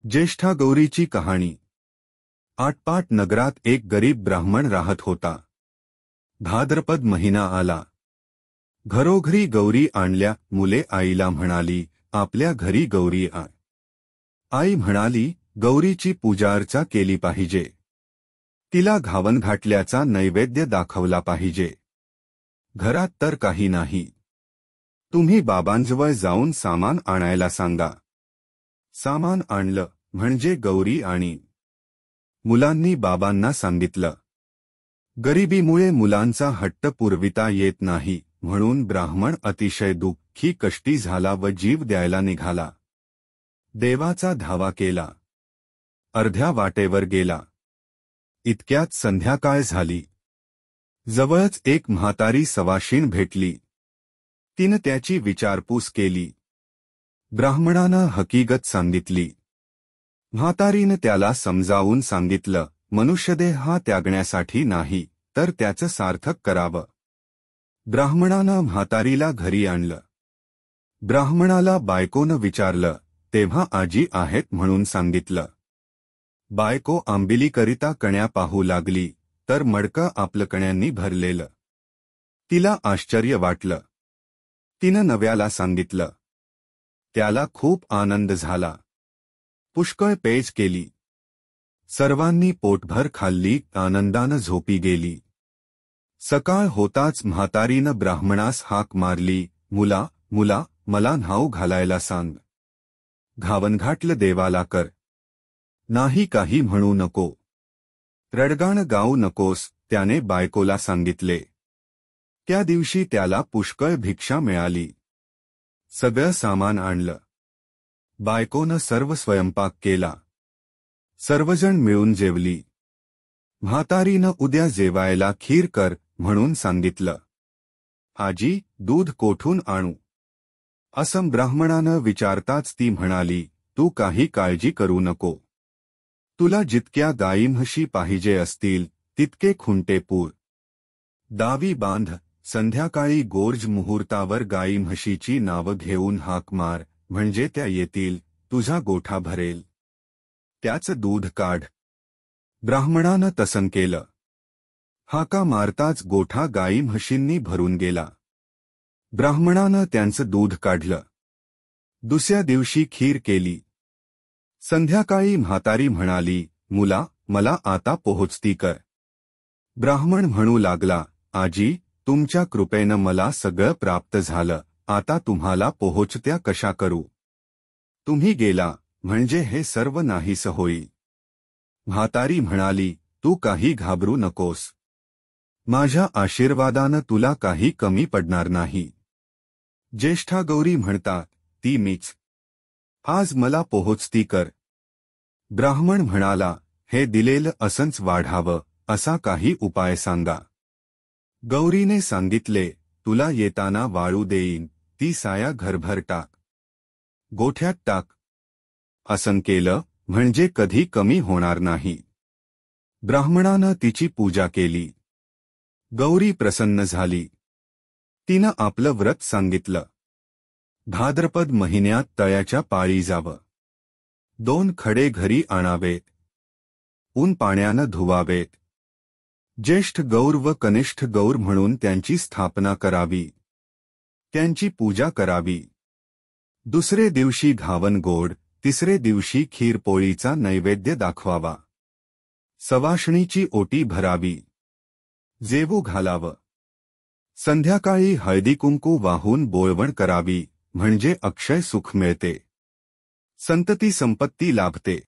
ज्येष्ठा गौरीची कहाणी। आटपाट नगरात एक गरीब ब्राह्मण राहत होता। भाद्रपद महिना आला। घरोघरी गौरी आणल्या। मुले आईला म्हणाली, आपल्या घरी गौरी आण। आई म्हणाली, गौरीची पूजार्चा केली पाहिजे, तिला घावन घाटल्याचा नैवेद्य दाखवला पाहिजे। घरात तर काही नाही, तुम्ही बाबांजवळ जाऊन सामान आणायला सांगा। सामान आणलं म्हणजे गौरी आणि मुलांनी बाबांना सांगितलं। गरिबीमुळे मुलांचा हट्ट पुरविता येत नाही, म्हणून ब्राह्मण अतिशय दुःखी कष्टी झाला व जीव द्यायला निघाला। देवाचा धावा केला, अर्ध्या वाटेवर गेला। इतक्यात संध्याकाळ झाली। जवळच एक म्हातारी सवाशीण भेटली। तिनं त्याची विचारपूस केली। ब्राह्मणानं हकीकत सांगितली। म्हातारीनं त्याला समजावून सांगितलं, मनुष्यदेह हा त्यागण्यासाठी नाही, तर त्याचं सार्थक करावं। ब्राह्मणानं म्हातारीला घरी आणलं। ब्राह्मणाला बायकोनं विचारलं, तेव्हा आजी आहेत म्हणून सांगितलं। बायको आंबिलीकरिता कण्या पाहू लागली, तर मडकं आपलं कण्यांनी भरलेलं। तिला आश्चर्य वाटलं। तिनं नव्याला सांगितलं। त्याला खूप आनंद झाला। पुष्कळ पेज केली। सर्वांनी पोटभर खाल्ली, आनंदानं झोपी गेली। सकाळ होताच म्हातारीनं ब्राह्मणास हाक मारली, मुला मुला, मला न्हाऊ घालायला सांग। घावन घाटलं देवाला कर, नाही काही म्हणू नको, रडगाणं गाऊ नकोस, त्याने बायकोला सांगितले। त्या दिवशी त्याला पुष्कळ भिक्षा मिळाली। सगळं सामान आणलं। बायकोनं सर्व स्वयंपाक केला। सर्वजण मिळून जेवली। म्हातारीनं उद्या जेवायला खीर कर म्हणून सांगितलं। आजी, दूध कोठून आणू असं ब्राह्मणानं विचारताच ती म्हणाली, तू काही काळजी करू नको, तुला जितक्या गाई म्हशी पाहिजे असतील तितके खुंटे पूर। दावी बांध, संध्याकाळी गोर्ज मुहूर्तावर गाई म्हशीची नावं घेऊन हाक मार, म्हणजे त्या येतील, तुझा गोठा भरेल, त्याचं दूध काढ। ब्राह्मणानं तसं केलं। हाका मारताच गोठा गाई म्हशींनी भरून गेला। ब्राह्मणानं त्यांचं दूध काढलं। दुसऱ्या दिवशी खीर केली। संध्याकाळी म्हातारी म्हणाली, मुला, मला आता पोहोचती कर। ब्राह्मण म्हणू लागला, आजी, तुमच्या कृपेनं मला सगळं प्राप्त झालं, आता तुम्हाला पोहोचत्या कशा करू? तुम्ही गेला म्हणजे हे सर्व नाहीस होईल। म्हातारी म्हणाली, तू काही घाबरू नकोस, माझ्या आशीर्वादानं तुला काही कमी पडणार नाही। ज्येष्ठा गौरी म्हणतात, ती मीच, आज मला पोहोचती कर। ब्राह्मण म्हणाला, हे दिलेलं असंच वाढावं, असा काही उपाय सांगा। गौरीने सांगितले, तुला येताना वाळू देईन, ती साया घरभर टाक, गोठ्यात टाक। असं केलं म्हणजे कधी कमी होणार नाही। ब्राह्मणानं तिची पूजा केली। गौरी प्रसन्न झाली। तिनं आपलं व्रत सांगितलं। भाद्रपद महिन्यात तळ्याच्या पाळी जावं, 2 खडे घरी आणावेत, ऊन पाण्यानं धुवावेत, ज्येष्ठ गौर व कनिष्ठ गौर म्हणून त्यांची स्थापना करावी, त्यांची पूजा करावी। दुसरे दिवशी घावन गोड, तिसरे दिवशी खीरपोळीचा नैवेद्य दाखवावा, सवाष्णीची ओटी भरावी, जेवू घालावं। संध्याकाळी हळदीकुंकू वाहून बोळवण करावी, म्हणजे अक्षय सुख मिळते, संतती संपत्ती लाभते।